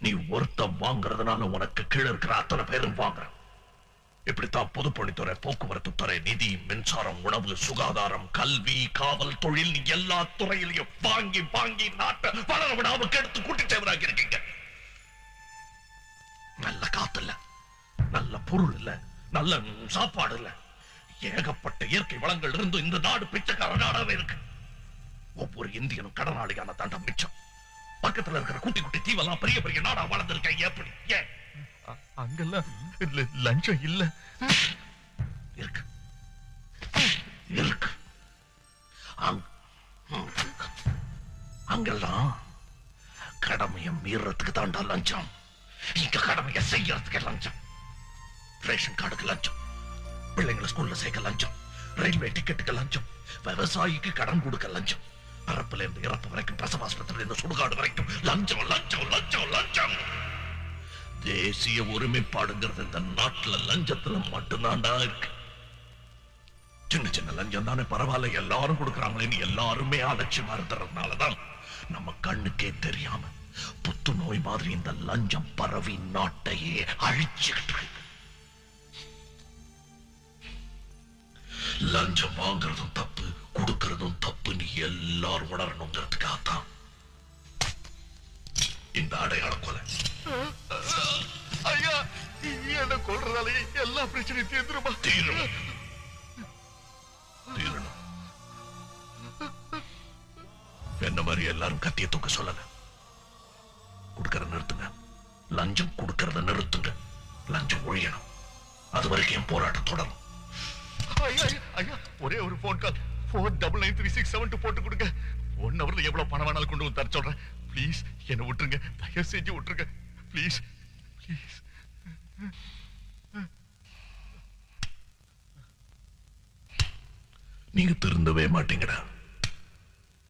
நீ ஒருத்த வாங்குறதுனால உனக்கு கீழே இருக்கிற அத்தனை பேரும் வாங்குற. இப்படித்தான் பொதுப்பணித்துறை, போக்குவரத்து துறை, நிதி, மின்சாரம், உணவு, சுகாதாரம், கல்வி, காவல், தொழில், நீ எல்லா துறையிலையும் வாங்கி வாங்கி நாட்டை வளர விடாம கெடுத்து கூட்டிச்சவராக இருக்கீங்க. நல்ல காத்து இல்ல, நல்ல பொருள் இல்ல, நல்ல சாப்பாடு இல்ல, ஏகப்பட்ட இயற்கை வளங்கள் இருந்து இந்த நாடு பிச்சைக்கார நாடாவே இருக்கு. ஒவ்வொரு இந்தியனும் கடனாளியான தண்டம் மிச்சம். பக்கத்துல இருக்கிற குட்டி குட்டி தீவெல்லாம் பெரிய பெரிய நாடா வளர்ந்திருக்க. எப்படி? ஏன் அங்கெல்லாம் லஞ்சம் இல்ல? இருக்கு இருக்கு. அங்கெல்லாம் கடமையை மீறதுக்கு தாண்டா லஞ்சம். இங்க கடமையை செய்யறதுக்கு லஞ்சம். ரேஷன் கார்டுக்கு லஞ்சம், பிள்ளைங்களை ஸ்கூல்ல சேர்க்க லஞ்சம், ரயில்வே டிக்கெட்டுக்கு லஞ்சம், விவசாயிக்கு கடன் கொடுக்க லஞ்சம், பரப்புல இருந்து இறப்பு வரைக்கும், பிரசவாஸ்பத்திரியில இருந்து சுடுகாடு வரைக்கும் லஞ்சம் லஞ்சம் லஞ்சம் லஞ்சம். தேசிய ஒருமைப்பாடுங்கிறது இந்த நாட்டுல லஞ்சத்துல மட்டும்தான்டா இருக்கு. சின்ன சின்ன லஞ்சம் தானே பரவாயில்ல, எல்லாரும் கொடுக்கறாங்களேன்னு எல்லாருமே அலட்சியமா இருந்ததுனாலதான் நம்ம கண்ணுக்கே தெரியாம புத்துநோய் மாதிரி இந்த லஞ்சம் பரவி நாட்டையே அழிச்சுக்கிட்டு இருக்கு. லஞ்சம் வாங்குறதும் தப்பு, கொடுக்கறதும் தப்பு, நீ எல்லாரும் உணரணுங்கிறதுக்காகத்தான் இந்த அடையாள கொலை. ஐயா, என்ன கொல்றதாலே எல்லா பிரச்சனையும் தீர்ந்துருமா? தீரணும் தீரணும். என்ன மாதிரி எல்லாரும் கத்திய தூக்க சொல்லல. கொடுக்கறத நிறுத்துங்க, லஞ்சம் கொடுக்கறத நிறுத்துங்க. லஞ்சம் ஒழியணும். அது வரைக்கும் என் போராட்டம் தொடரும். ஐயா, ஒரே ஒரு போன் கால் 499367 போட்டு கொடுங்க. 1 ஹவர்ல எவ்வளவு பணம் வேணாலும் கொண்டு வந்து தர சொல்றேன். ப்ளீஸ் என்ன விட்டுருங்க, தயவு செஞ்சு விட்டுருங்க. Please please. நீங்க திருந்தவே மாட்டீங்கடா.